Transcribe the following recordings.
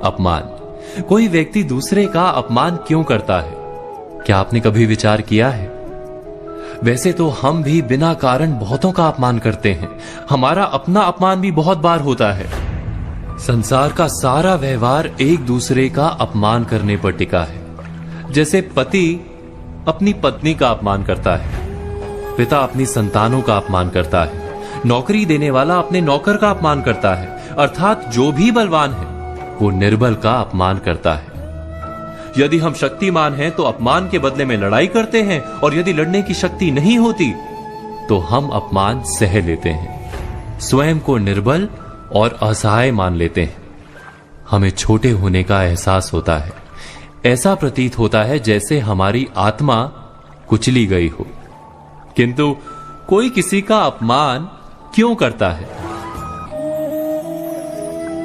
अपमान। कोई व्यक्ति दूसरे का अपमान क्यों करता है? क्या आपने कभी विचार किया है? वैसे तो हम भी बिना कारण बहुतों का अपमान करते हैं। हमारा अपना अपमान भी बहुत बार होता है। संसार का सारा व्यवहार एक दूसरे का अपमान करने पर टिका है। जैसे पति अपनी पत्नी का अपमान करता है, पिता अपनी संतानों का अपमान करता है, नौकरी देने वाला अपने नौकर का अपमान करता है, अर्थात जो भी बलवान है वो निर्बल का अपमान करता है। यदि हम शक्तिमान हैं तो अपमान के बदले में लड़ाई करते हैं, और यदि लड़ने की शक्ति नहीं होती तो हम अपमान सह लेते हैं, स्वयं को निर्बल और असहाय मान लेते हैं। हमें छोटे होने का एहसास होता है। ऐसा प्रतीत होता है जैसे हमारी आत्मा कुचली गई हो। किंतु कोई किसी का अपमान क्यों करता है?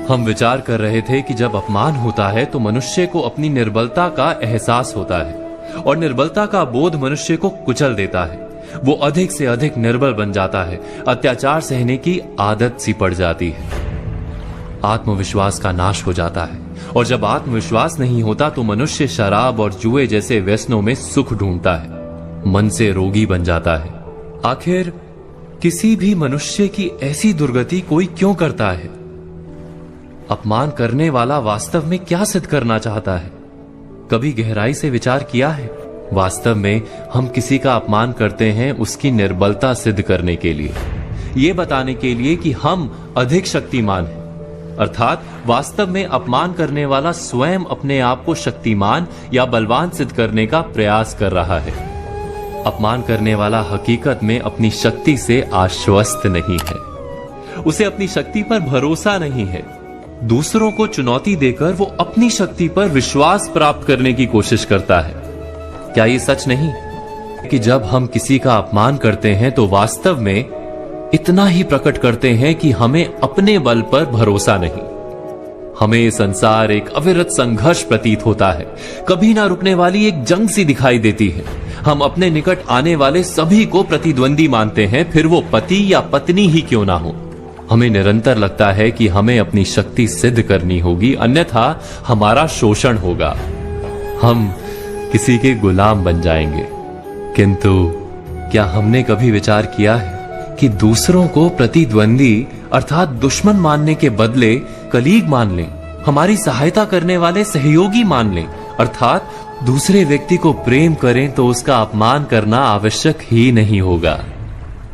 हम विचार कर रहे थे कि जब अपमान होता है तो मनुष्य को अपनी निर्बलता का एहसास होता है, और निर्बलता का बोध मनुष्य को कुचल देता है। वो अधिक से अधिक निर्बल बन जाता है, अत्याचार सहने की आदत सी पड़ जाती है, आत्मविश्वास का नाश हो जाता है। और जब आत्मविश्वास नहीं होता तो मनुष्य शराब और जुए जैसे व्यसनों में सुख ढूंढता है, मन से रोगी बन जाता है। आखिर किसी भी मनुष्य की ऐसी दुर्गति कोई क्यों करता है? अपमान करने वाला वास्तव में क्या सिद्ध करना चाहता है? कभी गहराई से विचार किया है? वास्तव में हम किसी का अपमान करते हैं उसकी निर्बलता सिद्ध करने के लिए, यह बताने के लिए कि हम अधिक शक्तिमान हैं। अर्थात वास्तव में अपमान करने वाला स्वयं अपने आप को शक्तिमान या बलवान सिद्ध करने का प्रयास कर रहा है। अपमान करने वाला हकीकत में अपनी शक्ति से आश्वस्त नहीं है, उसे अपनी शक्ति पर भरोसा नहीं है। दूसरों को चुनौती देकर वो अपनी शक्ति पर विश्वास प्राप्त करने की कोशिश करता है। क्या ये सच नहीं कि जब हम किसी का अपमान करते हैं तो वास्तव में इतना ही प्रकट करते हैं कि हमें अपने बल पर भरोसा नहीं? हमें ये संसार एक अविरत संघर्ष प्रतीत होता है, कभी ना रुकने वाली एक जंग सी दिखाई देती है। हम अपने निकट आने वाले सभी को प्रतिद्वंदी मानते हैं, फिर वो पति या पत्नी ही क्यों ना हो। हमें निरंतर लगता है कि हमें अपनी शक्ति सिद्ध करनी होगी, अन्यथा हमारा शोषण होगा, हम किसी के गुलाम बन जाएंगे। किंतु क्या हमने कभी विचार किया है कि दूसरों को प्रतिद्वंदी अर्थात दुश्मन मानने के बदले कलीग मान लें, हमारी सहायता करने वाले सहयोगी मान लें, अर्थात दूसरे व्यक्ति को प्रेम करें तो उसका अपमान करना आवश्यक ही नहीं होगा।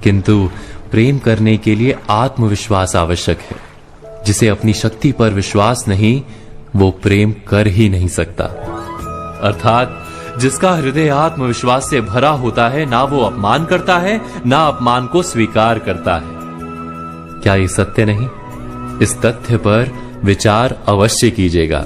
किंतु प्रेम करने के लिए आत्मविश्वास आवश्यक है। जिसे अपनी शक्ति पर विश्वास नहीं, वो प्रेम कर ही नहीं सकता। अर्थात जिसका हृदय आत्मविश्वास से भरा होता है, ना वो अपमान करता है, ना अपमान को स्वीकार करता है। क्या ये सत्य नहीं? इस तथ्य पर विचार अवश्य कीजिएगा।